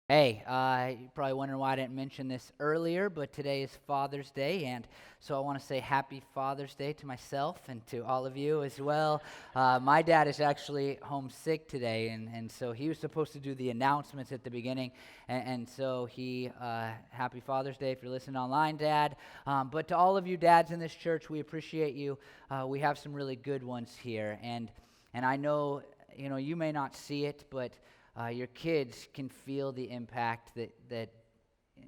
Hey, you're probably wondering why I didn't mention this earlier, but today is Father's Day, and so I want to say Happy Father's Day to myself and to all of you as well. My dad is actually homesick today, and so he was supposed to do the announcements at the beginning, and so Happy Father's Day if you're listening online, Dad. But to all of you dads in this church, we appreciate you. We have some really good ones here, and I know, you may not see it, but your kids can feel the impact that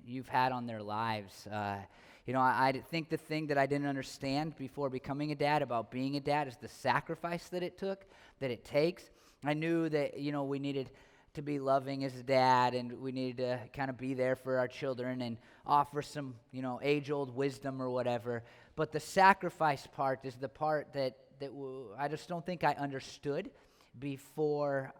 you've had on their lives. I think the thing that I didn't understand before becoming a dad about being a dad is the sacrifice that it takes. I knew that, we needed to be loving as a dad, and we needed to kind of be there for our children and offer some, age-old wisdom or whatever. But the sacrifice part is the part that I just don't think I understood before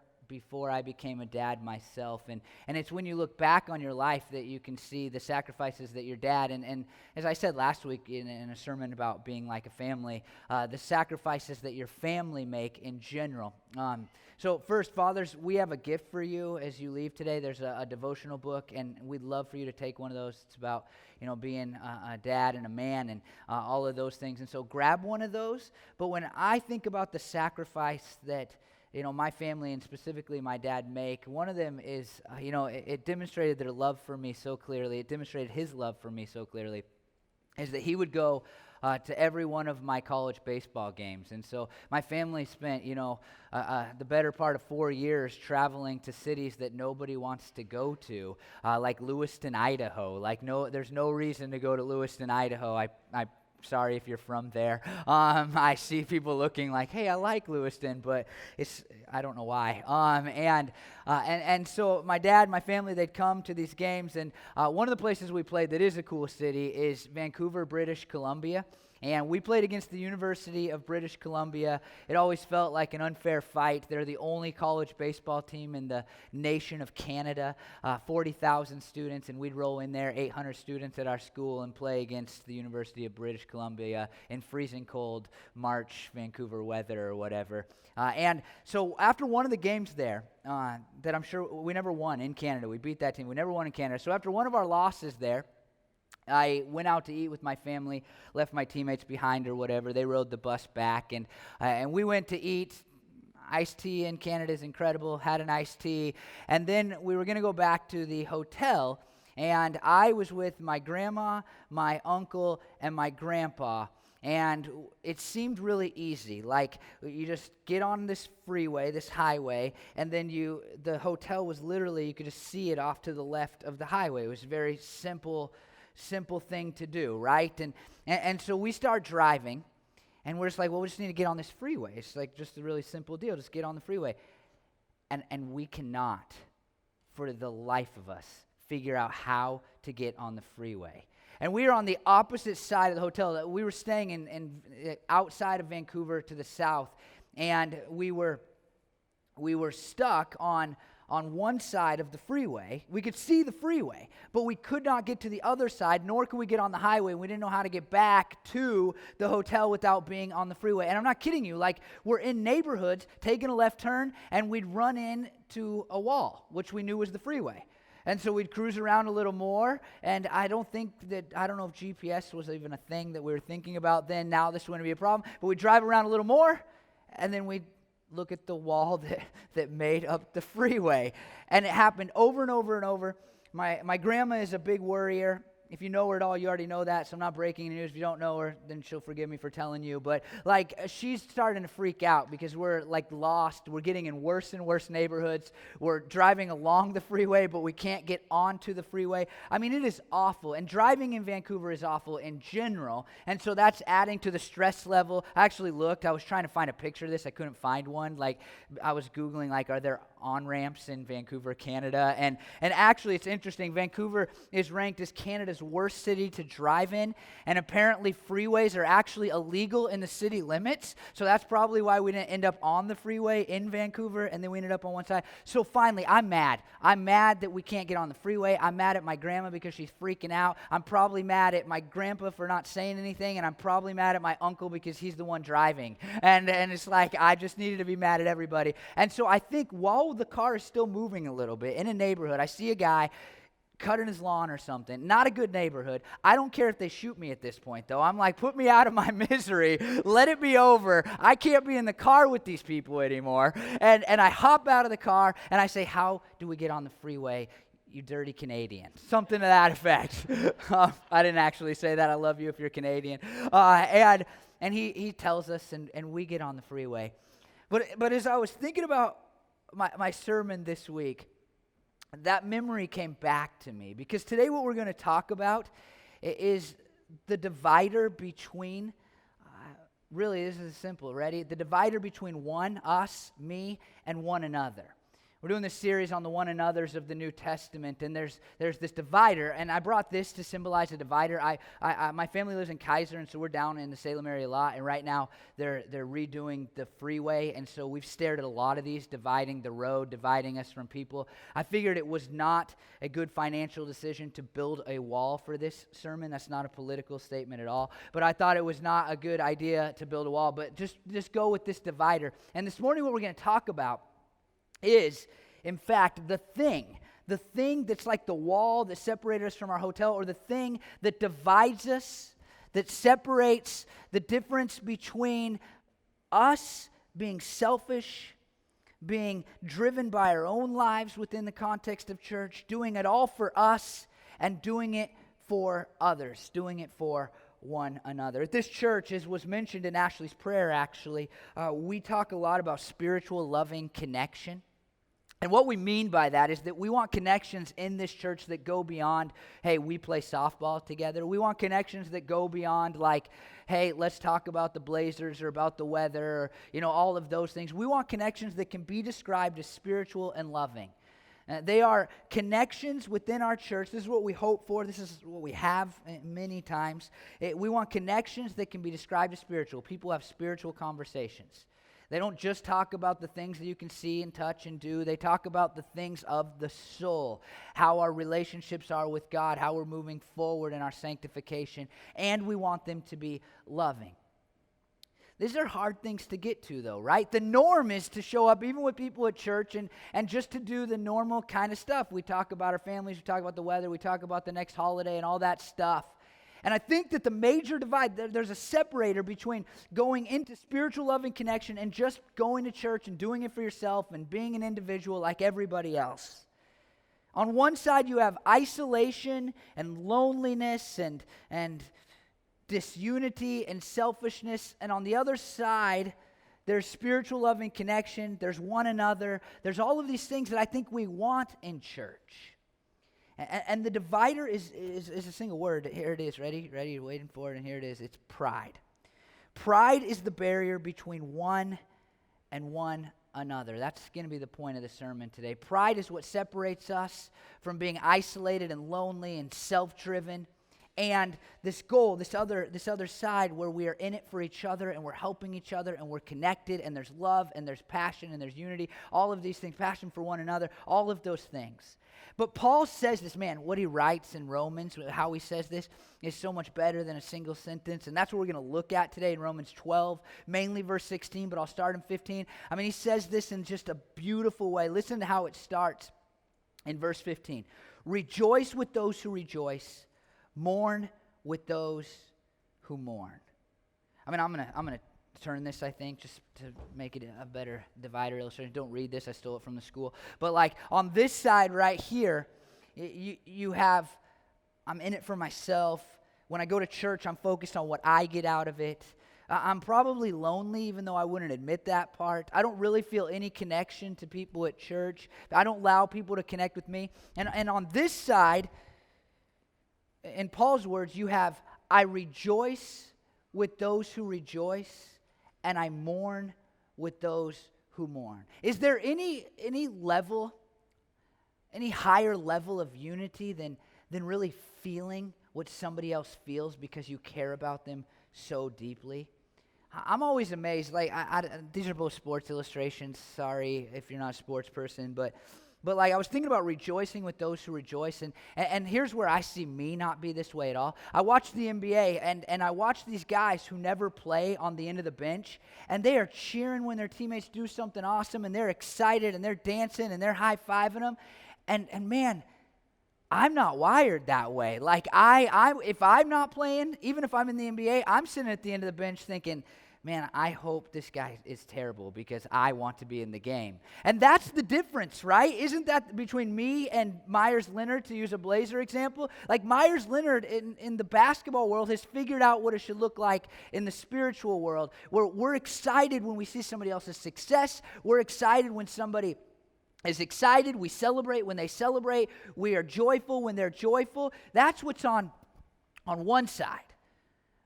I became a dad myself. And it's when you look back on your life that you can see the sacrifices that your dad, and as I said last week in a sermon about being like a family, the sacrifices that your family make in general. So first, fathers, we have a gift for you as you leave today. There's a devotional book, and we'd love for you to take one of those. It's about, being a dad and a man and all of those things. And so grab one of those. But when I think about the sacrifice that my family and specifically my dad make. One of them is, it demonstrated their love for me so clearly. It demonstrated his love for me so clearly, is that he would go to every one of my college baseball games. And so my family spent, the better part of 4 years traveling to cities that nobody wants to go to, like Lewiston, Idaho. There's no reason to go to Lewiston, Idaho. I Sorry if you're from there. I see people looking like, hey, I like Lewiston, but I don't know why. And so my dad, my family, they'd come to these games, and one of the places we played that is a cool city is Vancouver, British Columbia. And we played against the University of British Columbia. It always felt like an unfair fight. They're the only college baseball team in the nation of Canada, 40,000 students, and we'd roll in there, 800 students at our school, and play against the University of British Columbia in freezing cold March Vancouver weather or whatever. And so after one of the games there, that I'm sure we never won in Canada. We beat that team. We never won in Canada. So after one of our losses there, I went out to eat with my family, left my teammates behind or whatever. They rode the bus back, and we went to eat. Iced tea in Canada is incredible. Had an iced tea, and then we were going to go back to the hotel, and I was with my grandma, my uncle, and my grandpa. And it seemed really easy. Like, you just get on this freeway, this highway, and then the hotel was literally, you could just see it off to the left of the highway. It was very simple thing to do, right? And so we start driving, and we're just like, well, we just need to get on this freeway. It's like just a really simple deal. Just get on the freeway. And we cannot, for the life of us, figure out how to get on the freeway. And we were on the opposite side of the hotel. We were staying in outside of Vancouver to the south, and we were stuck on one side of the freeway. We could see the freeway, but we could not get to the other side, nor could we get on the highway. We didn't know how to get back to the hotel without being on the freeway. And I'm not kidding you. Like, we're in neighborhoods, taking a left turn, and we'd run into a wall, which we knew was the freeway. And so we'd cruise around a little more, and I don't know if GPS was even a thing that we were thinking about then. Now this wouldn't be a problem. But we'd drive around a little more, and then we'd look at the wall that made up the freeway. And it happened over and over and over. My grandma is a big worrier. If you know her at all, you already know that, so I'm not breaking any news. If you don't know her, then she'll forgive me for telling you. But, she's starting to freak out because we're, lost. We're getting in worse and worse neighborhoods. We're driving along the freeway, but we can't get onto the freeway. I mean, it is awful. And driving in Vancouver is awful in general. And so that's adding to the stress level. I actually looked. I was trying to find a picture of this. I couldn't find one. I was Googling, are there on-ramps in Vancouver, Canada? And actually, it's interesting. Vancouver is ranked as Canada's worst city to drive in, and apparently freeways are actually illegal in the city limits, so that's probably why we didn't end up on the freeway in Vancouver, and then we ended up on one side. So finally, I'm mad that we can't get on the freeway. I'm mad at my grandma because she's freaking out. I'm probably mad at my grandpa for not saying anything, and I'm probably mad at my uncle because he's the one driving, and it's like I just needed to be mad at everybody. And so I think while while the car is still moving a little bit in a neighborhood, I see a guy cutting his lawn or something. Not a good neighborhood. I don't care if they shoot me at this point, though. I'm like, put me out of my misery. Let it be over. I can't be in the car with these people anymore. And I hop out of the car, and I say, how do we get on the freeway, you dirty Canadian? Something to that effect. I didn't actually say that. I love you if you're Canadian. And he tells us, and we get on the freeway. But as I was thinking about my sermon this week, that memory came back to me, because today what we're going to talk about is the divider between, really this is simple, ready? The divider between us, me, and one another. We're doing this series on the one another's of the New Testament, and there's this divider, and I brought this to symbolize a divider. My family lives in Kaiser, and so we're down in the Salem area a lot, and right now they're redoing the freeway, and so we've stared at a lot of these, dividing the road, dividing us from people. I figured it was not a good financial decision to build a wall for this sermon. That's not a political statement at all, but I thought it was not a good idea to build a wall, but just go with this divider. And this morning what we're going to talk about is, in fact, the thing that's like the wall that separates us from our hotel, or the thing that divides us, that separates the difference between us being selfish, being driven by our own lives within the context of church, doing it all for us, and doing it for others, doing it for one another. At this church, as was mentioned in Ashley's prayer, actually, we talk a lot about spiritual loving connection. And what we mean by that is that we want connections in this church that go beyond, hey, we play softball together. We want connections that go beyond, like, hey, let's talk about the Blazers or about the weather, or, all of those things. We want connections that can be described as spiritual and loving. They are connections within our church. This is what we hope for. This is what we have many times. We want connections that can be described as spiritual. People have spiritual conversations. They don't just talk about the things that you can see and touch and do. They talk about the things of the soul, how our relationships are with God, how we're moving forward in our sanctification, and we want them to be loving. These are hard things to get to, though, right? The norm is to show up even with people at church and just to do the normal kind of stuff. We talk about our families, we talk about the weather, we talk about the next holiday and all that stuff. And I think that the major divide, there's a separator between going into spiritual loving connection and just going to church and doing it for yourself and being an individual like everybody else. On one side, you have isolation and loneliness and disunity and selfishness. And on the other side, there's spiritual loving connection, there's one another, there's all of these things that I think we want in church. And the divider is a single word. Here it is. Ready? You're waiting for it, and here it is. It's pride. Pride is the barrier between one and one another. That's going to be the point of the sermon today. Pride is what separates us from being isolated and lonely and self-driven. And this goal, this other side where we are in it for each other and we're helping each other and we're connected and there's love and there's passion and there's unity, all of these things, passion for one another, all of those things. But Paul says this, man, what he writes in Romans, how he says this is so much better than a single sentence. And that's what we're going to look at today in Romans 12, mainly verse 16, but I'll start in 15. I mean, he says this in just a beautiful way. Listen to how it starts in verse 15. Rejoice with those who rejoice, mourn with those who mourn. I mean, I'm gonna turn this, I think, just to make it a better divider illustration. Don't read this, I stole it from the school. But like on this side right here, you have, I'm in it for myself. When I go to church, I'm focused on what I get out of it. I'm probably lonely, even though I wouldn't admit that part. I don't really feel any connection to people at church. I don't allow people to connect with me. And on this side, in Paul's words, you have, I rejoice with those who rejoice, and I mourn with those who mourn. Is there any level, any higher level of unity than really feeling what somebody else feels because you care about them so deeply? I'm always amazed. Like, these are both sports illustrations. Sorry if you're not a sports person, but like I was thinking about rejoicing with those who rejoice, and here's where I see me not be this way at all. I watch the NBA, and I watch these guys who never play on the end of the bench, and they are cheering when their teammates do something awesome, and they're excited, and they're dancing, and they're high-fiving them, and man, I'm not wired that way. Like, if I'm not playing, even if I'm in the NBA, I'm sitting at the end of the bench thinking, man, I hope this guy is terrible because I want to be in the game. And that's the difference, right? Isn't that between me and Myers Leonard, to use a Blazer example? Like, Myers Leonard in the basketball world has figured out what it should look like in the spiritual world, where we're excited when we see somebody else's success. We're excited when somebody is excited. We celebrate when they celebrate. We are joyful when they're joyful. That's what's on one side.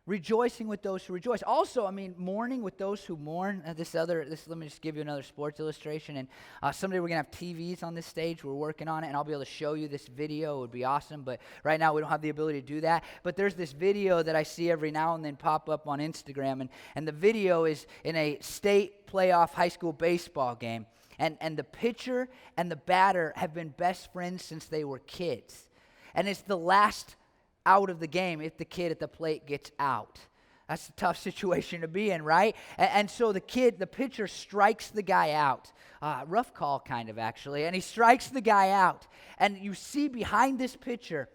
Rejoicing with those who rejoice. Also, I mean, mourning with those who mourn. Let me just give you another sports illustration. And someday we're going to have TVs on this stage. We're working on it, and I'll be able to show you this video. It would be awesome, but right now we don't have the ability to do that. But there's this video that I see every now and then pop up on Instagram, and the video is in a state playoff high school baseball game, and the pitcher and the batter have been best friends since they were kids. And it's the last out of the game if the kid at the plate gets out. That's a tough situation to be in, right? And so the pitcher strikes the guy out. Rough call, kind of, actually. And he strikes the guy out. And you see behind this pitcher,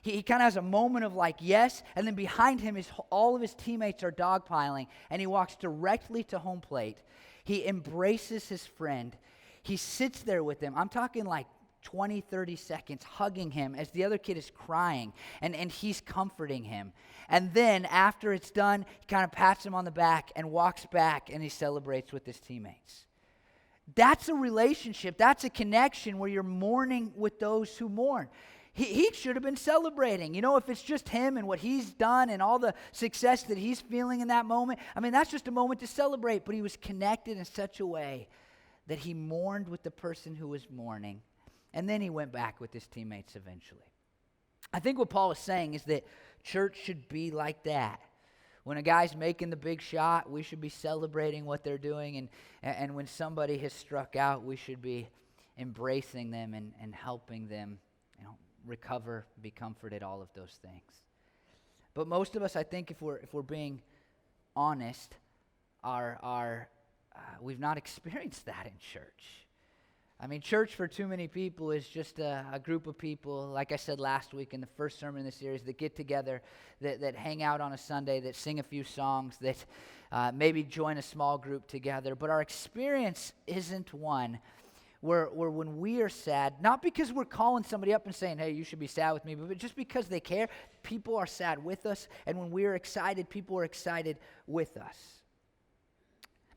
he kind of has a moment of like, yes, and then behind him is all of his teammates are dogpiling, and he walks directly to home plate. He embraces his friend. He sits there with him. I'm talking like 20, 30 seconds, hugging him as the other kid is crying, and he's comforting him. And then after it's done, he kind of pats him on the back and walks back, and he celebrates with his teammates. That's a relationship. That's a connection where you're mourning with those who mourn. He should have been celebrating. You know, if it's just him and what he's done and all the success that he's feeling in that moment, I mean, that's just a moment to celebrate. But he was connected in such a way that he mourned with the person who was mourning. And then he went back with his teammates eventually. I think what Paul is saying is that church should be like that. When a guy's making the big shot, we should be celebrating what they're doing. And when somebody has struck out, we should be embracing them and helping them, recover, be comforted, all of those things. But most of us, I think, if we're being honest, we've not experienced that in church. I mean, church for too many people is just a group of people, like I said last week in the first sermon in the series, that get together, that hang out on a Sunday, that sing a few songs, that maybe join a small group together. But our experience isn't one where when we are sad, not because we're calling somebody up and saying, hey, you should be sad with me, but just because they care, people are sad with us. And when we are excited, people are excited with us.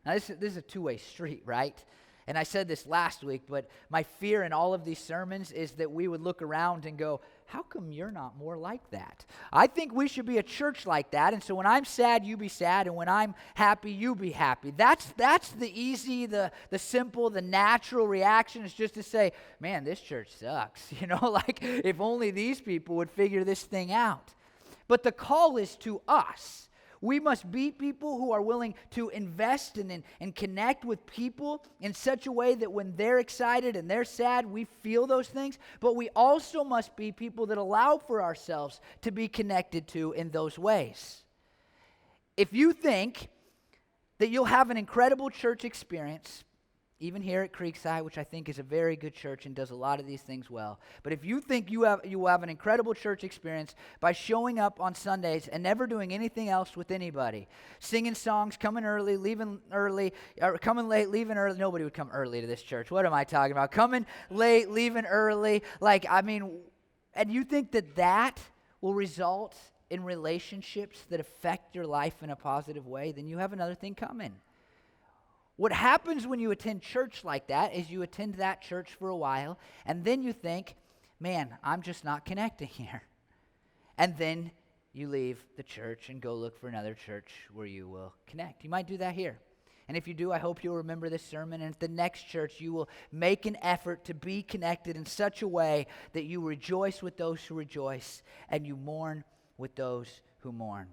Now, this is a two-way street, right? And I said this last week, but my fear in all of these sermons is that we would look around and go, how come you're not more like that? I think we should be a church like that. And so when I'm sad, you be sad. And when I'm happy, you be happy. That's the easy, the simple, the natural reaction is just to say, man, this church sucks. Like if only these people would figure this thing out. But the call is to us. We must be people who are willing to invest and connect with people in such a way that when they're excited and they're sad, we feel those things. But we also must be people that allow for ourselves to be connected to in those ways. If you think that you'll have an incredible church experience, even here at Creekside, which I think is a very good church and does a lot of these things well. But if you think you will have an incredible church experience by showing up on Sundays and never doing anything else with anybody, singing songs, coming early, leaving early, or coming late, leaving early. Nobody would come early to this church. What am I talking about? Coming late, leaving early. And you think that will result in relationships that affect your life in a positive way, then you have another thing coming. What happens when you attend church like that is you attend that church for a while, and then you think, man, I'm just not connecting here. And then you leave the church and go look for another church where you will connect. You might do that here. And if you do, I hope you'll remember this sermon, and at the next church, you will make an effort to be connected in such a way that you rejoice with those who rejoice, and you mourn with those who mourn.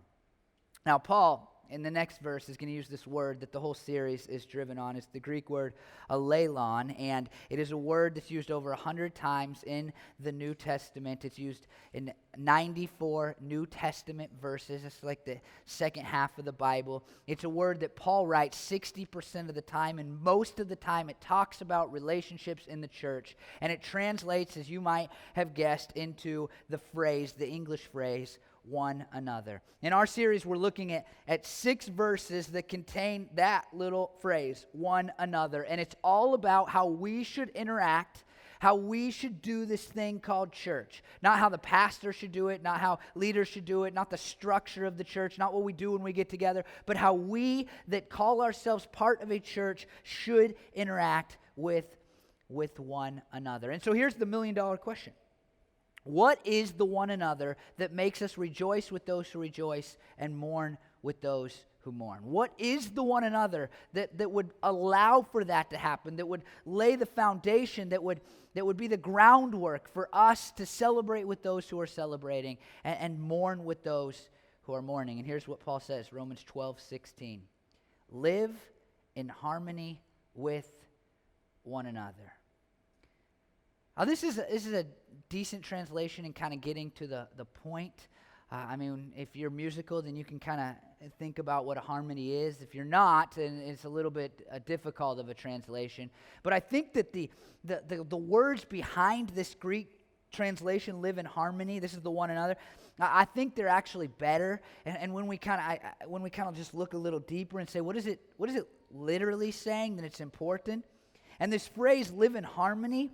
Now, Paul in the next verse, is going to use this word that the whole series is driven on. It's the Greek word aleilon, and it is a word that's used over 100 times in the New Testament. It's used in 94 New Testament verses. It's like the second half of the Bible. It's a word that Paul writes 60% of the time, and most of the time it talks about relationships in the church, and it translates, as you might have guessed, into the phrase, the English phrase, one another. In our series, we're looking at 6 verses that contain that little phrase, one another. And it's all about how we should interact, how we should do this thing called church. Not how the pastor should do it, not how leaders should do it, not the structure of the church, not what we do when we get together, but how we that call ourselves part of a church should interact with one another. And so here's the million-dollar question. What is the one another that makes us rejoice with those who rejoice and mourn with those who mourn? What is the one another that would allow for that to happen, that would lay the foundation, that would be the groundwork for us to celebrate with those who are celebrating and mourn with those who are mourning? And here's what Paul says, Romans 12:16. Live in harmony with one another. Now, this is a decent translation and kind of getting to the point. I mean, if you're musical, then you can kind of think about what a harmony is. If you're not, then it's a little bit difficult of a translation. But I think that the words behind this Greek translation, live in harmony, this is the one another, I think they're actually better. And when we kind of just look a little deeper and say, what is it literally saying, then it's important. And this phrase, live in harmony,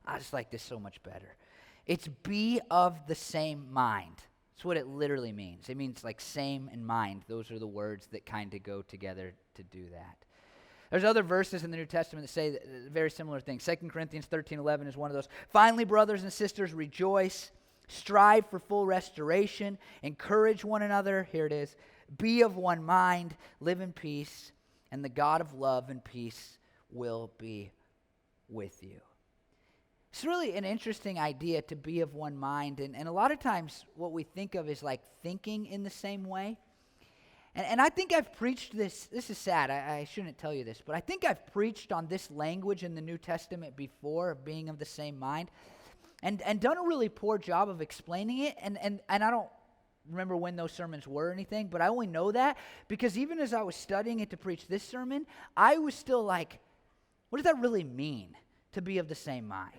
I just like this so much better. It's be of the same mind. That's what it literally means. It means like same and mind. Those are the words that kind of go together to do that. There's other verses in the New Testament that say very similar things. 2 Corinthians 13:11 is one of those. Finally, brothers and sisters, rejoice. Strive for full restoration. Encourage one another. Here it is. Be of one mind. Live in peace. And the God of love and peace will be with you. It's really an interesting idea to be of one mind, and a lot of times what we think of is like thinking in the same way. And I think I've preached this is sad, I shouldn't tell you this, but I think I've preached on this language in the New Testament before, of being of the same mind, and done a really poor job of explaining it, and I don't remember when those sermons were or anything, but I only know that because even as I was studying it to preach this sermon, I was still like, what does that really mean, to be of the same mind?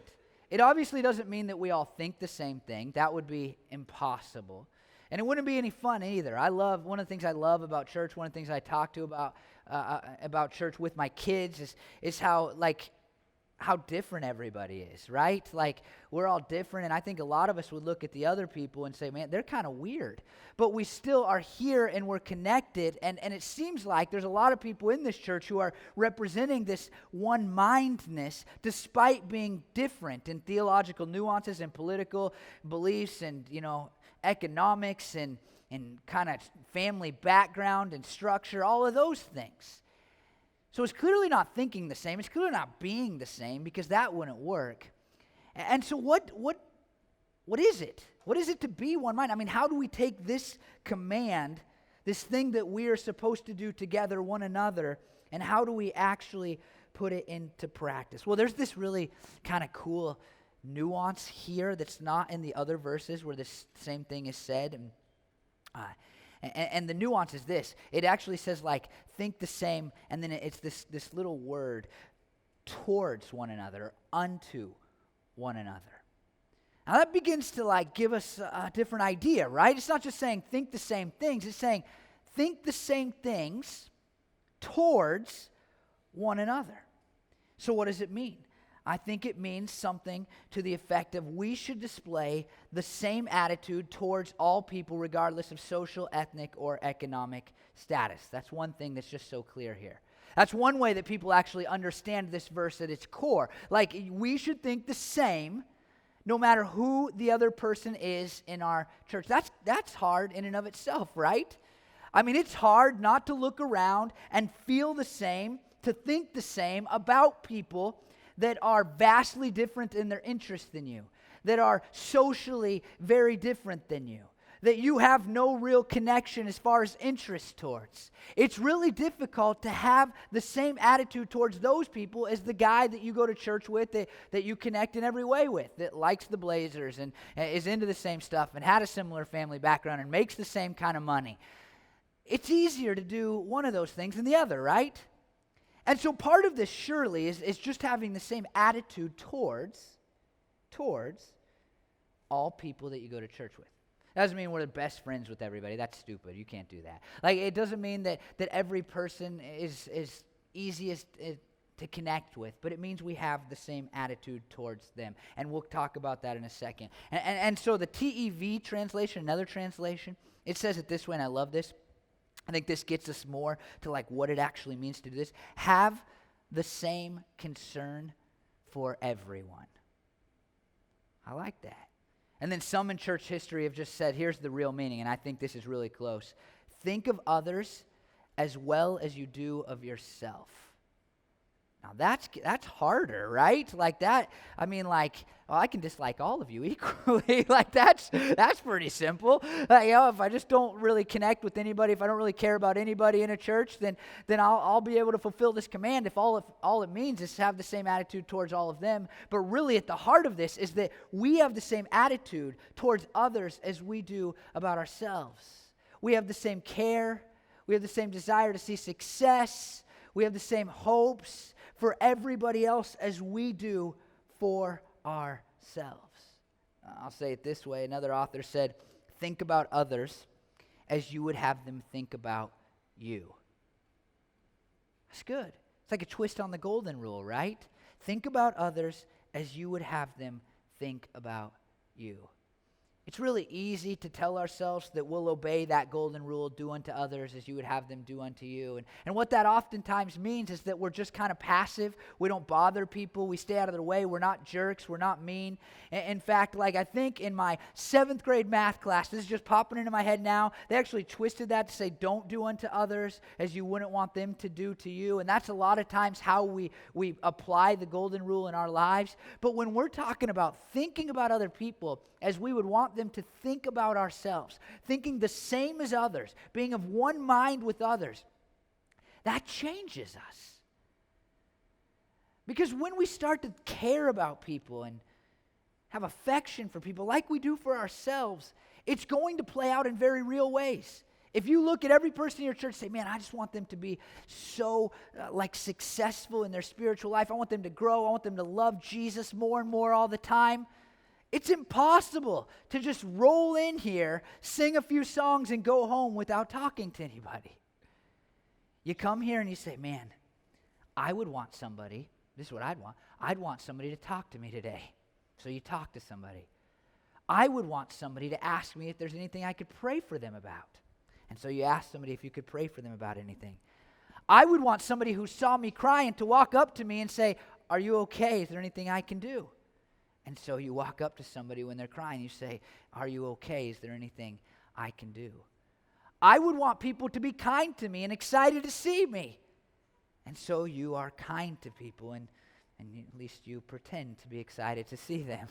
It obviously doesn't mean that we all think the same thing. That would be impossible. And it wouldn't be any fun either. One of the things I love about church, one of the things I talk to about church with my kids is how different everybody is, right? Like, we're all different, and I think a lot of us would look at the other people and say, man, they're kind of weird. But we still are here, and we're connected, and it seems like there's a lot of people in this church who are representing this one-mindedness despite being different in theological nuances and political beliefs and, economics and kind of family background and structure, all of those things. So it's clearly not thinking the same. It's clearly not being the same, because that wouldn't work. And so what is it? What is it to be one mind? I mean, how do we take this command, this thing that we are supposed to do together, one another, and how do we actually put it into practice? Well, there's this really kind of cool nuance here that's not in the other verses where this same thing is said. And the nuance is this. It actually says, like, think the same, and then it's this little word, towards one another, or unto one another. Now that begins to, give us a different idea, right? It's not just saying think the same things. It's saying think the same things towards one another. So what does it mean? I think it means something to the effect of we should display the same attitude towards all people regardless of social, ethnic, or economic status. That's one thing that's just so clear here. That's one way that people actually understand this verse at its core. Like, we should think the same no matter who the other person is in our church. That's hard in and of itself, right? I mean, it's hard not to look around and feel the same, to think the same about people that are vastly different in their interests than you, that are socially very different than you, that you have no real connection as far as interest towards. It's really difficult to have the same attitude towards those people as the guy that you go to church with, that you connect in every way with, that likes the Blazers and is into the same stuff and had a similar family background and makes the same kind of money. It's easier to do one of those things than the other, right? And so part of this surely is just having the same attitude towards all people that you go to church with. That doesn't mean we're the best friends with everybody. That's stupid. You can't do that. Like, it doesn't mean that every person is easiest to connect with, but it means we have the same attitude towards them. And we'll talk about that in a second. And so the TEV translation, another translation, it says it this way, and I love this. I think this gets us more to like what it actually means to do this. Have the same concern for everyone. I like that. And then some in church history have just said, here's the real meaning, and I think this is really close. Think of others as well as you do of yourself. Now that's harder, right? Like that, I mean, like, well, I can dislike all of you equally. Like that's pretty simple. Like, if I just don't really connect with anybody, if I don't really care about anybody in a church, then I'll be able to fulfill this command if all it means is to have the same attitude towards all of them. But really at the heart of this is that we have the same attitude towards others as we do about ourselves. We have the same care. We have the same desire to see success. We have the same hopes for everybody else as we do for ourselves. I'll say it this way. Another author said, think about others as you would have them think about you. That's good. It's like a twist on the golden rule, right? Think about others as you would have them think about you. It's really easy to tell ourselves that we'll obey that golden rule, do unto others as you would have them do unto you. And what that oftentimes means is that we're just kind of passive. We don't bother people. We stay out of their way. We're not jerks. We're not mean. In fact, like I think in my 7th grade math class, this is just popping into my head now, they actually twisted that to say, don't do unto others as you wouldn't want them to do to you. And that's a lot of times how we apply the golden rule in our lives. But when we're talking about thinking about other people as we would want them to think about ourselves, thinking the same as others, being of one mind with others, that changes us. Because when we start to care about people and have affection for people like we do for ourselves, it's going to play out in very real ways. If you look at every person in your church and say, man, I just want them to be so successful in their spiritual life. I want them to grow. I want them to love Jesus more and more all the time. It's impossible to just roll in here, sing a few songs, and go home without talking to anybody. You come here and you say, man, I would want somebody, this is what I'd want somebody to talk to me today. So you talk to somebody. I would want somebody to ask me if there's anything I could pray for them about. And so you ask somebody if you could pray for them about anything. I would want somebody who saw me crying to walk up to me and say, are you okay? Is there anything I can do? And so you walk up to somebody when they're crying, you say, are you okay? Is there anything I can do? I would want people to be kind to me and excited to see me. And so you are kind to people, and at least you pretend to be excited to see them.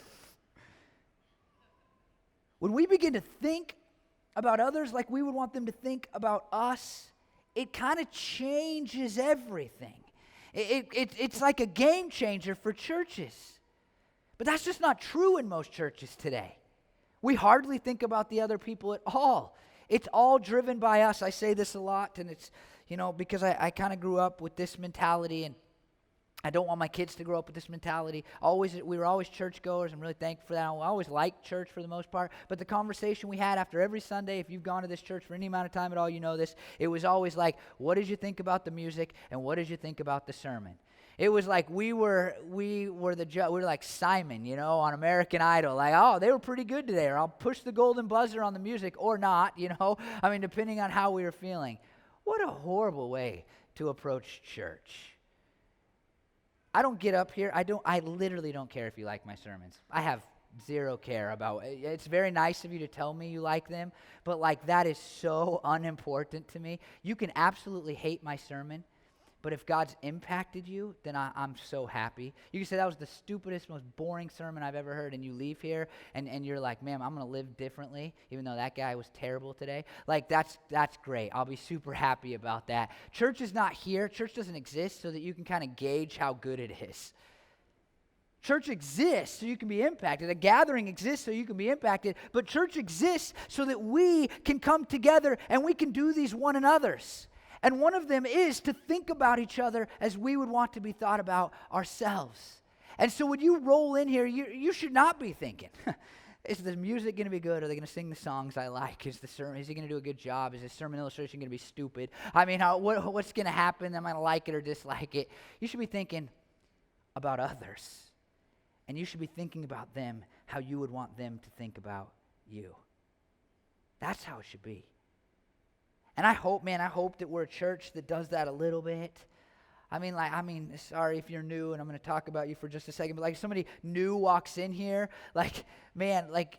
When we begin to think about others like we would want them to think about us, it kind of changes everything. It's like a game changer for churches. But that's just not true in most churches today. We hardly think about the other people at all. It's all driven by us. I say this a lot, and it's, because I kind of grew up with this mentality, and I don't want my kids to grow up with this mentality. We were always churchgoers. I'm really thankful for that. I always liked church for the most part. But the conversation we had after every Sunday, if you've gone to this church for any amount of time at all, you know this. It was always like, what did you think about the music, and what did you think about the sermon? It was like we were like Simon, on American Idol. Like, oh, they were pretty good today, or I'll push the golden buzzer on the music or not, depending on how we were feeling. What a horrible way to approach church. I don't get up here. I literally don't care if you like my sermons. I have zero care about it. It's very nice of you to tell me you like them, but that is so unimportant to me. You can absolutely hate my sermon, But if God's impacted you, then I'm so happy. You can say that was the stupidest, most boring sermon I've ever heard, and you leave here, and you're like, man, I'm going to live differently, even though that guy was terrible today. Like, that's great. I'll be super happy about that. Church is not here. Church doesn't exist so that you can kind of gauge how good it is. Church exists so you can be impacted. A gathering exists so you can be impacted. But church exists so that we can come together and we can do these one another's. And one of them is to think about each other as we would want to be thought about ourselves. And so when you roll in here, you should not be thinking, is the music going to be good? Are they going to sing the songs I like? Is he going to do a good job? Is his sermon illustration going to be stupid? I mean, what's going to happen? Am I going to like it or dislike it? You should be thinking about others. And you should be thinking about them, how you would want them to think about you. That's how it should be. And I hope that we're a church that does that a little bit. I mean, sorry if you're new, and I'm going to talk about you for just a second, but like somebody new walks in here, like, man, like,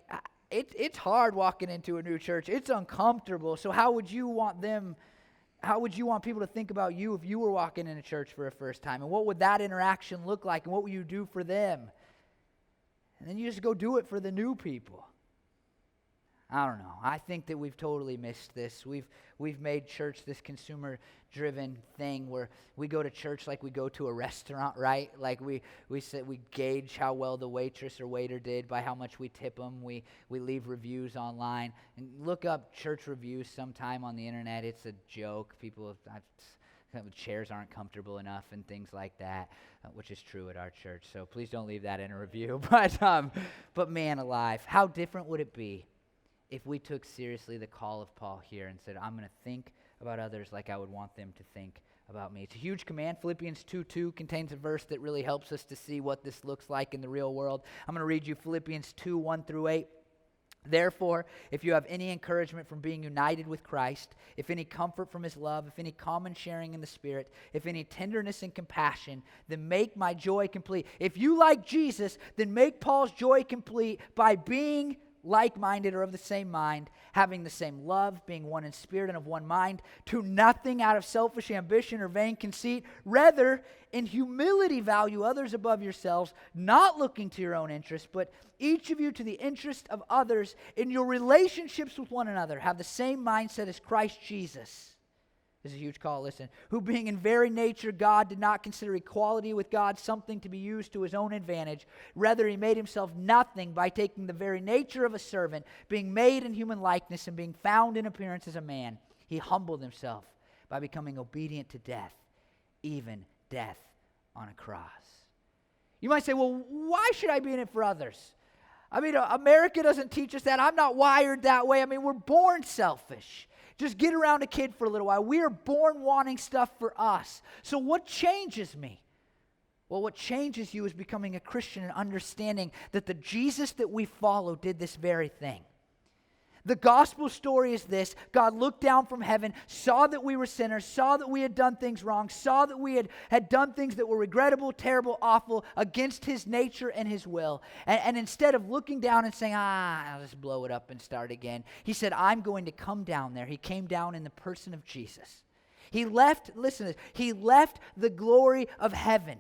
it's hard walking into a new church. It's uncomfortable. So how would you want people to think about you if you were walking in a church for a first time? And what would that interaction look like? And what would you do for them? And then you just go do it for the new people. I don't know. I think that we've totally missed this. We've made church this consumer-driven thing where we go to church like we go to a restaurant, right? Like we gauge how well the waitress or waiter did by how much we tip them. We leave reviews online. And look up church reviews sometime on the internet. It's a joke. Chairs aren't comfortable enough and things like that, which is true at our church. So please don't leave that in a review. But man alive, how different would it be if we took seriously the call of Paul here and said, I'm going to think about others like I would want them to think about me. It's a huge command. Philippians 2:2 contains a verse that really helps us to see what this looks like in the real world. I'm going to read you Philippians 2:1-8. Therefore, if you have any encouragement from being united with Christ, if any comfort from his love, if any common sharing in the Spirit, if any tenderness and compassion, then make my joy complete. If you like Jesus, then make Paul's joy complete by being like-minded or of the same mind, having the same love, being one in spirit and of one mind, do nothing out of selfish ambition or vain conceit. Rather, in humility value others above yourselves, not looking to your own interest, but each of you to the interest of others. In your relationships with one another, have the same mindset as Christ Jesus. This is a huge call, listen. Who being in very nature God did not consider equality with God something to be used to his own advantage. Rather, he made himself nothing by taking the very nature of a servant, being made in human likeness and being found in appearance as a man. He humbled himself by becoming obedient to death, even death on a cross. You might say, well, why should I be in it for others? I mean, America doesn't teach us that. I'm not wired that way. I mean, we're born selfish. Just get around a kid for a little while. We are born wanting stuff for us. So what changes me? Well, what changes you is becoming a Christian and understanding that the Jesus that we follow did this very thing. The gospel story is this: God looked down from heaven, saw that we were sinners, saw that we had done things wrong, saw that we had done things that were regrettable, terrible, awful, against his nature and his will. And instead of looking down and saying, I'll just blow it up and start again, he said, I'm going to come down there. He came down in the person of Jesus. He left, listen to this, he left the glory of heaven.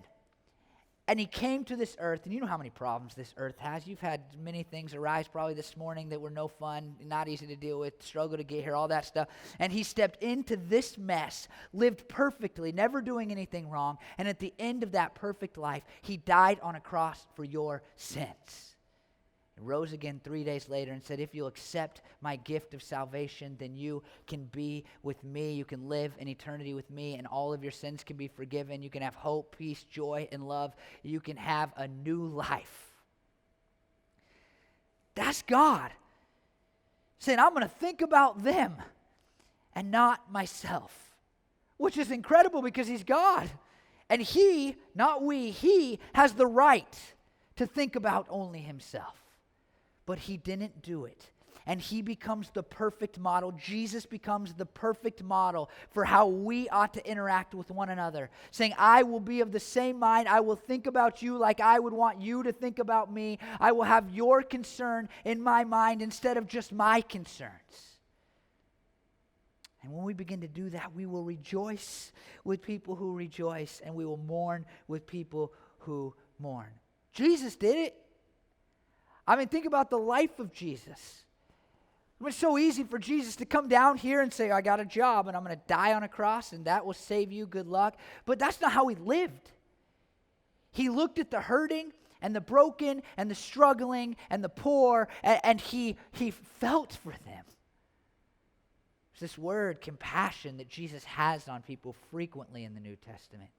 And he came to this earth, and you know how many problems this earth has. You've had many things arise probably this morning that were no fun, not easy to deal with, struggle to get here, all that stuff. And he stepped into this mess, lived perfectly, never doing anything wrong. And at the end of that perfect life, he died on a cross for your sins. And rose again 3 days later and said, if you'll accept my gift of salvation, then you can be with me. You can live in eternity with me, and all of your sins can be forgiven. You can have hope, peace, joy, and love. You can have a new life. That's God saying, I'm going to think about them and not myself, which is incredible because he's God. And he, not we, he has the right to think about only himself. But he didn't do it. And he becomes the perfect model. Jesus becomes the perfect model for how we ought to interact with one another. Saying, I will be of the same mind. I will think about you like I would want you to think about me. I will have your concern in my mind instead of just my concerns. And when we begin to do that, we will rejoice with people who rejoice, and we will mourn with people who mourn. Jesus did it. I mean, think about the life of Jesus. It was so easy for Jesus to come down here and say, I got a job and I'm going to die on a cross and that will save you, good luck. But that's not how he lived. He looked at the hurting and the broken and the struggling and the poor, and he felt for them. There's this word, compassion, that Jesus has on people frequently in the New Testament.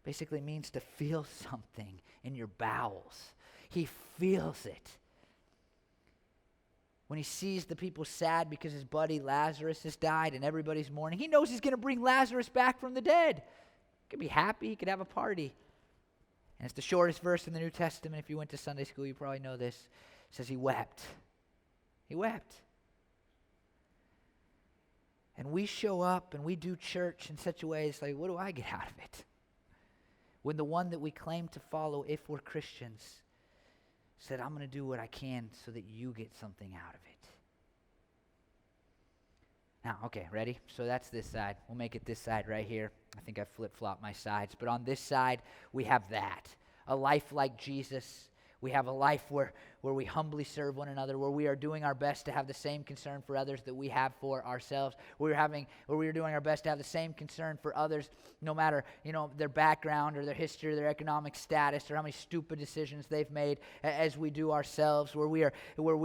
Basically means to feel something in your bowels. He feels it. When he sees the people sad because his buddy Lazarus has died and everybody's mourning, he knows he's going to bring Lazarus back from the dead. He could be happy, he could have a party. And it's the shortest verse in the New Testament. If you went to Sunday school, you probably know this. It says he wept. He wept. And we show up and we do church in such a way, it's like, what do I get out of it? When the one that we claim to follow, if we're Christians, said, I'm going to do what I can so that you get something out of it. Now, okay, ready? So that's this side. We'll make it this side right here. I think I flip-flopped my sides. But on this side, we have that. A life like Jesus. We have a life where we humbly serve one another, where we are doing our best to have the same concern for others that we have for ourselves. Where we are doing our best to have the same concern for others, no matter, their background or their history or their economic status or how many stupid decisions they've made, as we do ourselves, where we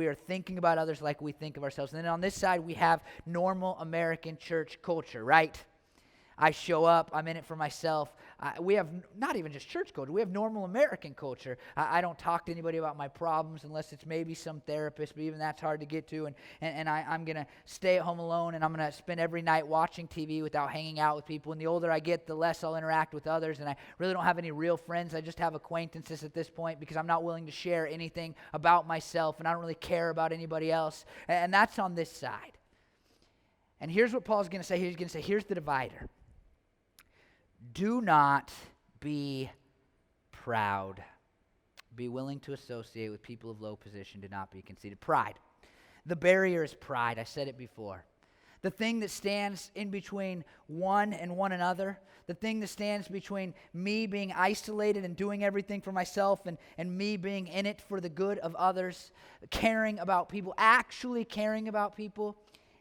are thinking about others like we think of ourselves. And then on this side, we have normal American church culture, right? I show up, I'm in it for myself. We have not even just church culture, we have normal American culture. I don't talk to anybody about my problems unless it's maybe some therapist, but even that's hard to get to. And I'm going to stay at home alone, and I'm going to spend every night watching TV without hanging out with people. And the older I get, the less I'll interact with others, and I really don't have any real friends. I just have acquaintances at this point because I'm not willing to share anything about myself, and I don't really care about anybody else. And that's on this side. And here's what Paul's going to say. He's going to say, here's the divider. Do not be proud. Be willing to associate with people of low position. Do not be conceited. Pride. The barrier is pride. I said it before. The thing that stands in between one and one another. The thing that stands between me being isolated and doing everything for myself and me being in it for the good of others. Caring about people. Actually caring about people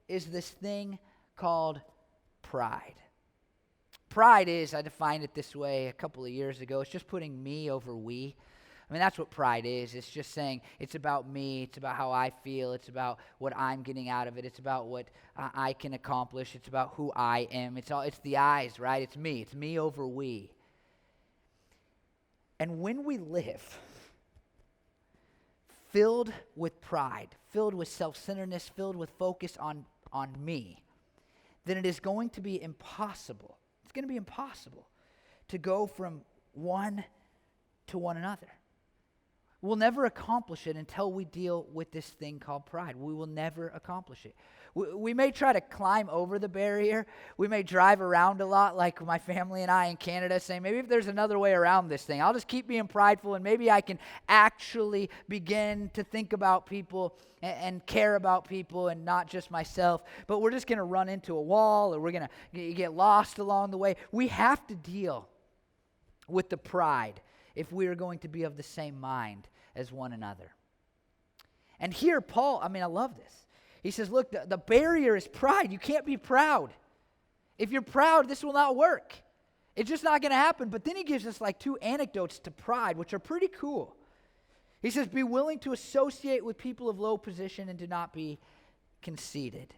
is this thing called pride. Pride is, I defined it this way a couple of years ago, it's just putting me over we. I mean, that's what pride is. It's just saying it's about me. It's about how I feel. It's about what I'm getting out of it. It's about what I can accomplish. It's about who I am. It's the eyes, right? It's me. It's me over we. And when we live filled with pride, filled with self-centeredness, filled with focus on me, then it is going to be impossible. It's going to be impossible to go from one to one another. We'll never accomplish it until we deal with this thing called pride. We will never accomplish it. We may try to climb over the barrier. We may drive around a lot like my family and I in Canada, saying maybe if there's another way around this thing, I'll just keep being prideful and maybe I can actually begin to think about people and care about people and not just myself. But we're just going to run into a wall or we're going to get lost along the way. We have to deal with the pride if we are going to be of the same mind as one another. And here Paul, I love this. He says, look, the barrier is pride. You can't be proud. If you're proud, this will not work. It's just not going to happen. But then he gives us like two anecdotes to pride, which are pretty cool. He says, be willing to associate with people of low position and do not be conceited.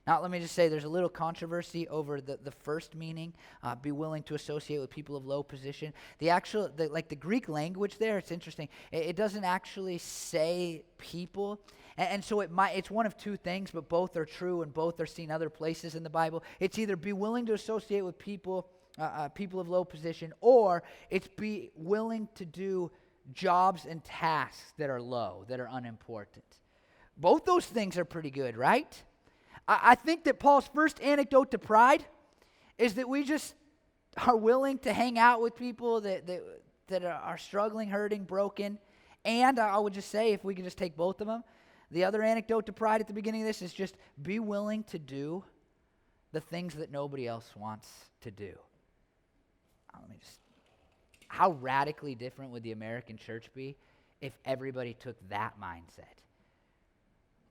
Now, let me just say there's a little controversy over the first meaning, be willing to associate with people of low position. The Greek language there, it's interesting. It doesn't actually say people. And so it's one of two things, but both are true and both are seen other places in the Bible. It's either be willing to associate with people of low position, or it's be willing to do jobs and tasks that are low, that are unimportant. Both those things are pretty good, right? I think that Paul's first anecdote to pride is that we just are willing to hang out with people that are struggling, hurting, broken. And I would just say, if we could just take both of them, the other anecdote to pride at the beginning of this is just be willing to do the things that nobody else wants to do. How radically different would the American church be if everybody took that mindset?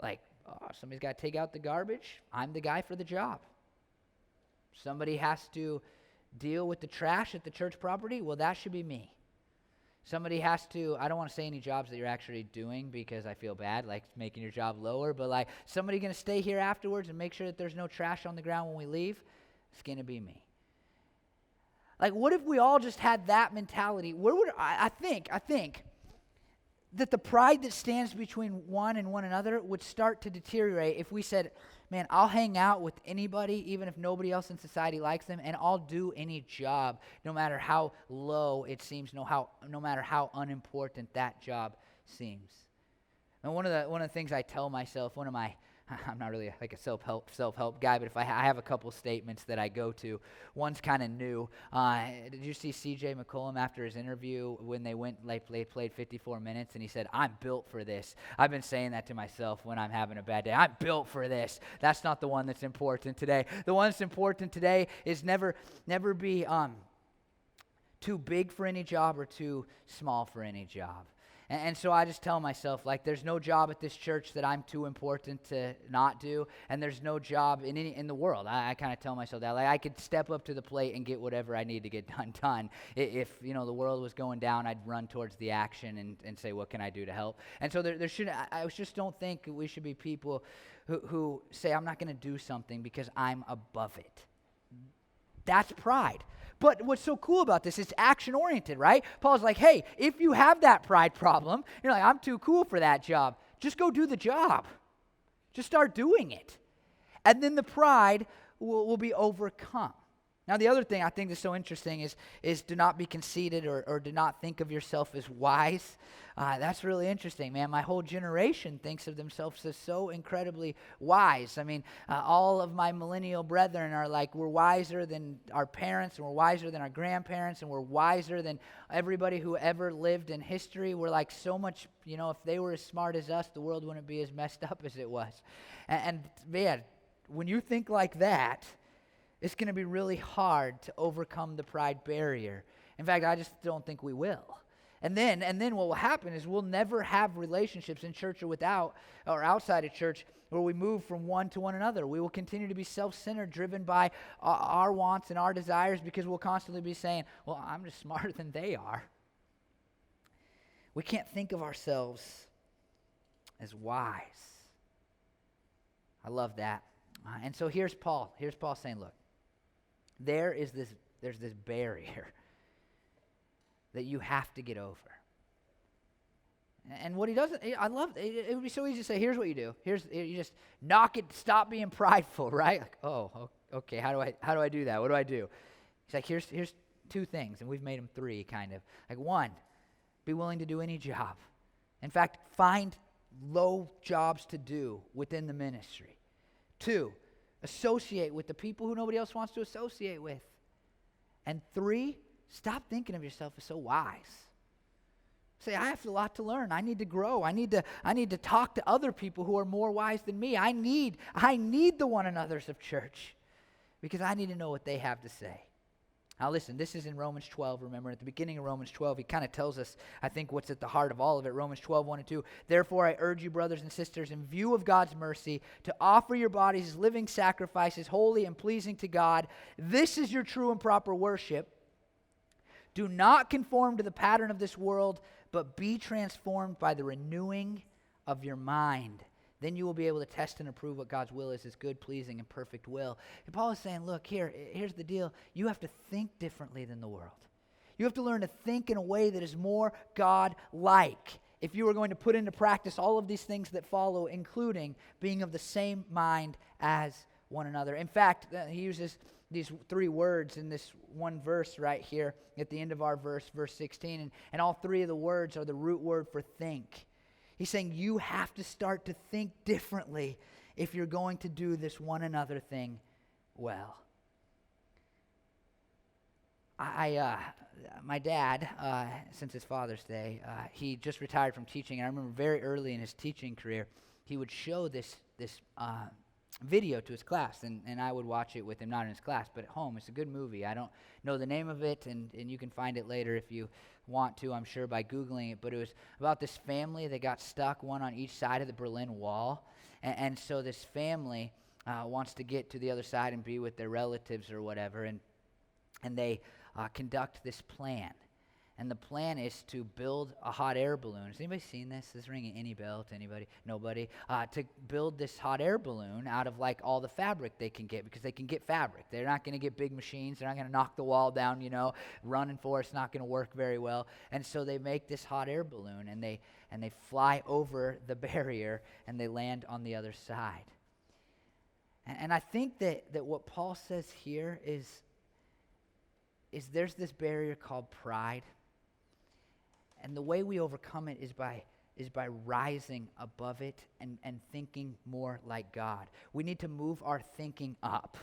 Like, oh, somebody's got to take out the garbage. I'm the guy for the job. Somebody has to deal with the trash at the church property. Well, that should be me. Somebody has to, I don't want to say any jobs that you're actually doing because I feel bad, like making your job lower, but like somebody going to stay here afterwards and make sure that there's no trash on the ground when we leave? It's going to be me. Like, what if we all just had that mentality? Where would I think that the pride that stands between one and one another would start to deteriorate if we said, man, I'll hang out with anybody, even if nobody else in society likes them, and I'll do any job, no matter how low it seems, no matter how unimportant that job seems. And one of the things I tell myself, I'm not really like a self-help guy, but if I have a couple statements that I go to. One's kind of new. Did you see C.J. McCollum after his interview when they played 54 minutes, and he said, "I'm built for this." I've been saying that to myself when I'm having a bad day. I'm built for this. That's not the one that's important today. The one that's important today is never be too big for any job or too small for any job. And so I just tell myself, like, there's no job at this church that I'm too important to not do, and there's no job in the world. I kind of tell myself that. Like, I could step up to the plate and get whatever I need to get done. If the world was going down, I'd run towards the action and say, what can I do to help? And so I just don't think we should be people who say, I'm not going to do something because I'm above it. That's pride. But what's so cool about this is it's action-oriented, right? Paul's like, hey, if you have that pride problem, you're like, I'm too cool for that job. Just go do the job. Just start doing it. And then the pride will be overcome. Now, the other thing I think is so interesting is do not be conceited or do not think of yourself as wise. That's really interesting, man. My whole generation thinks of themselves as so incredibly wise. I mean, all of my millennial brethren are like, we're wiser than our parents, and we're wiser than our grandparents, and we're wiser than everybody who ever lived in history. We're like so much, if they were as smart as us, the world wouldn't be as messed up as it was. And man, when you think like that, it's going to be really hard to overcome the pride barrier. In fact, I just don't think we will. And then what will happen is we'll never have relationships in church or outside of church where we move from one to one another. We will continue to be self-centered, driven by our wants and our desires, because we'll constantly be saying, well, I'm just smarter than they are. We can't think of ourselves as wise. I love that. And so here's Paul. Here's Paul saying, look, there's this barrier that you have to get over. And what he doesn't, I love, it would be so easy to say, here's what you do. You just knock it, stop being prideful, right? Like, oh, okay, how do I do that? What do I do? He's like, here's two things, and we've made them three, kind of. Like, one, be willing to do any job. In fact, find low jobs to do within the ministry. Two, associate with the people who nobody else wants to associate with. And three, stop thinking of yourself as so wise. Say, I have a lot to learn. I need to grow. I need to talk to other people who are more wise than me. I need the one another's of church because I need to know what they have to say. Now listen, this is in Romans 12. Remember, at the beginning of Romans 12, he kind of tells us, I think, what's at the heart of all of it. Romans 12, 1 and 2. Therefore, I urge you, brothers and sisters, in view of God's mercy, to offer your bodies as living sacrifices, holy and pleasing to God. This is your true and proper worship. Do not conform to the pattern of this world, but be transformed by the renewing of your mind. Then you will be able to test and approve what God's will is, his good, pleasing, and perfect will. And Paul is saying, look, here's the deal. You have to think differently than the world. You have to learn to think in a way that is more God-like. If you are going to put into practice all of these things that follow, including being of the same mind as one another. In fact, he uses these three words in this one verse right here at the end of our verse 16. And all three of the words are the root word for think. He's saying you have to start to think differently if you're going to do this one another thing well. My dad, since his Father's Day, he just retired from teaching. And I remember very early in his teaching career, he would show this video to his class, and I would watch it with him, not in his class, but at home. It's a good movie. I don't know the name of it, and you can find it later if you want to, I'm sure, by Googling it. But it was about this family that got stuck, one on each side of the Berlin Wall. And so this family wants to get to the other side and be with their relatives or whatever, and they conduct this plan. And the plan is to build a hot air balloon. Has anybody seen this? Is this ringing any bell to anybody? Nobody? To build this hot air balloon out of like all the fabric they can get, because they can get fabric. They're not going to get big machines. They're not going to knock the wall down, running for it's not going to work very well. And so they make this hot air balloon, and they fly over the barrier, and they land on the other side. And I think that what Paul says here is there's this barrier called pride. And the way we overcome it is by rising above it and thinking more like God. We need to move our thinking up.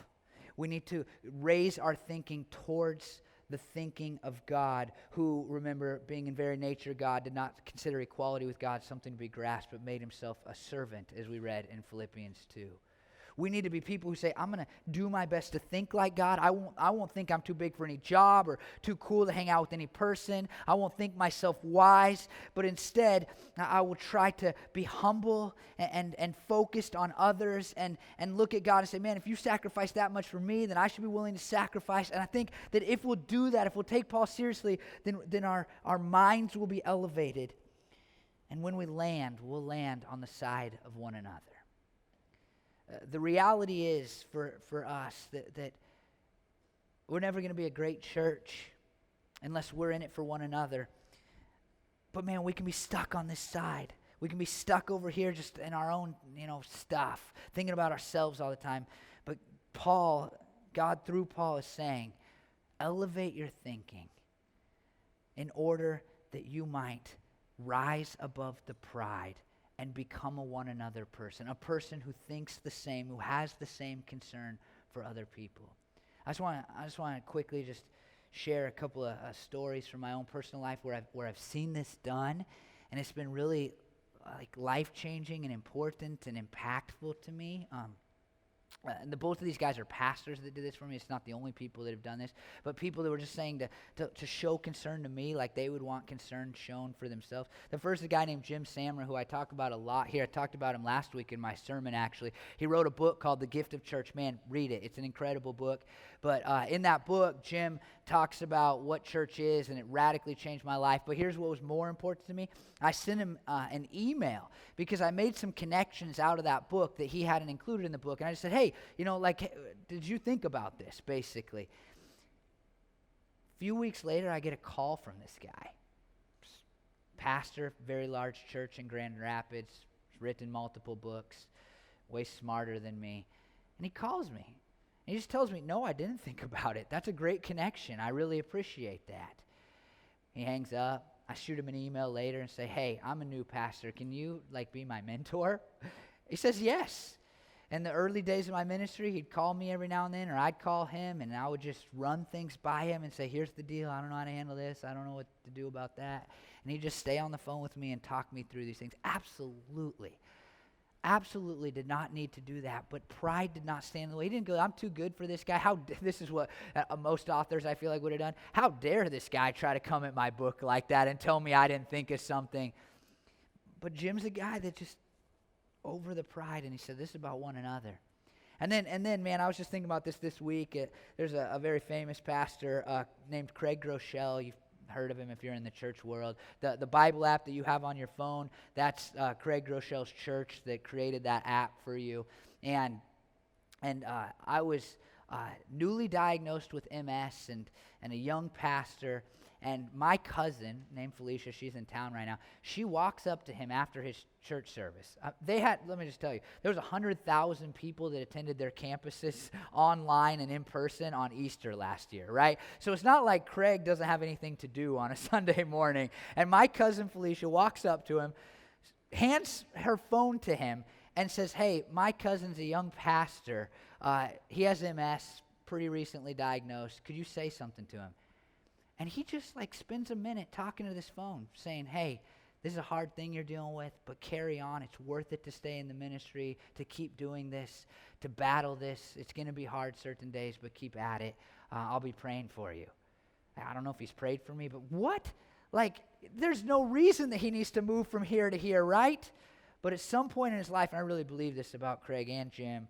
We need to raise our thinking towards the thinking of God, who, remember, being in very nature God, did not consider equality with God something to be grasped, but made himself a servant, as we read in Philippians 2. We need to be people who say, I'm going to do my best to think like God. I won't think I'm too big for any job or too cool to hang out with any person. I won't think myself wise, but instead I will try to be humble and focused on others and look at God and say, man, if you sacrifice that much for me, then I should be willing to sacrifice. And I think that if we'll do that, if we'll take Paul seriously, then our minds will be elevated. And when we land, we'll land on the side of one another. The reality is for us that we're never going to be a great church unless we're in it for one another. But man, we can be stuck on this side. We can be stuck over here just in our own, stuff, thinking about ourselves all the time. But God through Paul is saying, elevate your thinking in order that you might rise above the pride and become a one another person, a person who thinks the same, who has the same concern for other people. I just want to quickly just share a couple of stories from my own personal life where I've seen this done, and it's been really life-changing and important and impactful to me. Both of these guys are pastors that did this for me. It's not the only people that have done this, but people that were just saying to show concern to me like they would want concern shown for themselves. The first is a guy named Jim Samra, who I talk about a lot here. I talked about him last week in my sermon, actually. He wrote a book called The Gift of Church. Man, read it. It's an incredible book. But in that book, Jim talks about what church is, and it radically changed my life. But here's what was more important to me. I sent him an email because I made some connections out of that book that he hadn't included in the book. And I just said, hey, did you think about this, basically? A few weeks later, I get a call from this guy. Pastor, very large church in Grand Rapids, written multiple books, way smarter than me. And he calls me. He just tells me, no, I didn't think about it. That's a great connection. I really appreciate that. He hangs up. I shoot him an email later and say, hey, I'm a new pastor. Can you, be my mentor? He says, yes. In the early days of my ministry, he'd call me every now and then, or I'd call him, and I would just run things by him and say, here's the deal. I don't know how to handle this. I don't know what to do about that. And he'd just stay on the phone with me and talk me through these things. Absolutely did not need to do that, but pride did not stand in the way. He didn't go, I'm too good for this guy. This is what most authors, I feel like, would have done. How dare this guy try to come at my book like that and tell me I didn't think of something. But Jim's a guy that just over the pride, and he said, this is about one another. And then, man, I was just thinking about this week. There's a very famous pastor named Craig Groeschel. You've heard of him if you're in the church world. The Bible app that you have on your phone, that's Craig Groeschel's church that created that app for you. And I was newly diagnosed with MS and a young pastor, and my cousin, named Felicia, she's in town right now, she walks up to him after his church service. Let me just tell you, there was 100,000 people that attended their campuses online and in person on Easter last year, right? So it's not like Craig doesn't have anything to do on a Sunday morning. And my cousin Felicia walks up to him, hands her phone to him, and says, hey, my cousin's a young pastor. He has MS, pretty recently diagnosed. Could you say something to him? And he just spends a minute talking to this phone saying, hey, This is a hard thing you're dealing with, but carry on. It's worth it to stay in the ministry, to keep doing this, to battle this. It's going to be hard certain days, but keep at it. I'll be praying for you. I don't know if he's prayed for me, but what? Like, there's no reason that he needs to move from here to here, right? But at some point in his life, and I really believe this about Craig and Jim,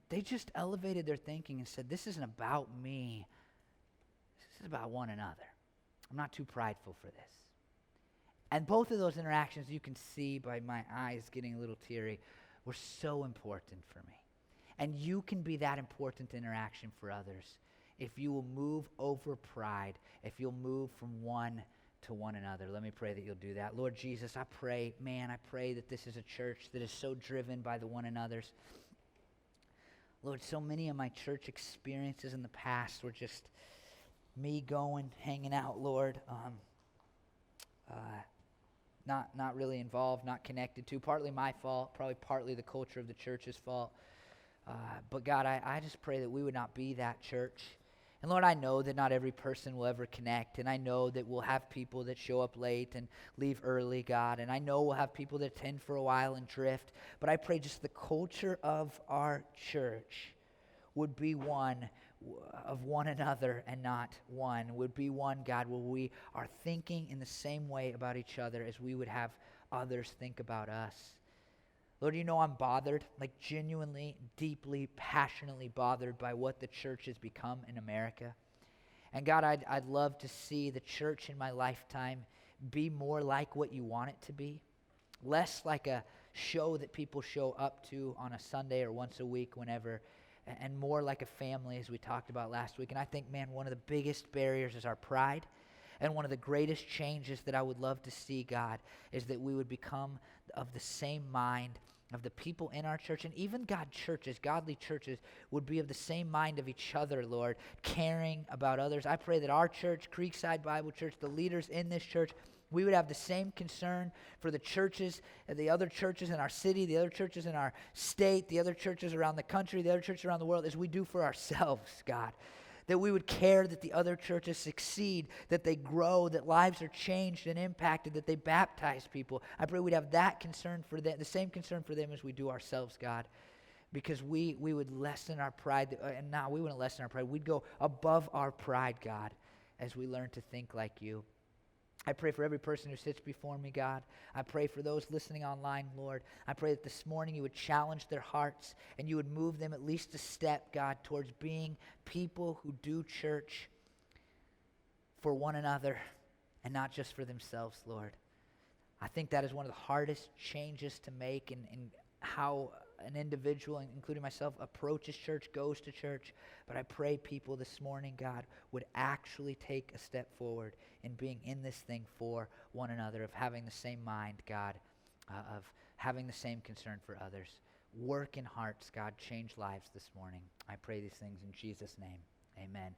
they just elevated their thinking and said, this isn't about me. This is about one another. I'm not too prideful for this. And both of those interactions, you can see by my eyes getting a little teary, were so important for me. And you can be that important interaction for others if you will move over pride, if you'll move from one to one another. Let me pray that you'll do that. Lord Jesus, I pray that this is a church that is so driven by the one another's. Lord, so many of my church experiences in the past were just me going, hanging out, Lord, not really involved, not connected to. Partly my fault, probably partly the culture of the church's fault. But God, I just pray that we would not be that church. And Lord, I know that not every person will ever connect, and I know that we'll have people that show up late and leave early, God, and I know we'll have people that attend for a while and drift, but I pray just the culture of our church would be one of one another and not one, would be one, God, where we are thinking in the same way about each other as we would have others think about us. Lord, you know I'm bothered, like genuinely, deeply, passionately bothered by what the church has become in America. And God, I'd love to see the church in my lifetime be more like what you want it to be, less like a show that people show up to on a Sunday or once a week, whenever, and more like a family, as we talked about last week. And I think, man, one of the biggest barriers is our pride. And one of the greatest changes that I would love to see, God, is that we would become of the same mind of the people in our church, and even God churches, godly churches, would be of the same mind of each other, Lord, caring about others. I pray that our church, Creekside Bible Church, the leaders in this church, we would have the same concern for the churches, the other churches in our city, the other churches in our state, the other churches around the country, the other churches around the world, as we do for ourselves, God. That we would care that the other churches succeed, that they grow, that lives are changed and impacted, that they baptize people. I pray we'd have that concern for them, the same concern for them as we do ourselves, God, because we would lessen our pride. We wouldn't lessen our pride. We'd go above our pride, God, as we learn to think like you. I pray for every person who sits before me, God. I pray for those listening online, Lord. I pray that this morning you would challenge their hearts and you would move them at least a step, God, towards being people who do church for one another and not just for themselves, Lord. I think that is one of the hardest changes to make in how an individual, including myself, approaches church, goes to church. But I pray people this morning, God, would actually take a step forward in being in this thing for one another, of having the same mind, God, of having the same concern for others. Work in hearts, God, change lives this morning. I pray these things in Jesus' name. Amen.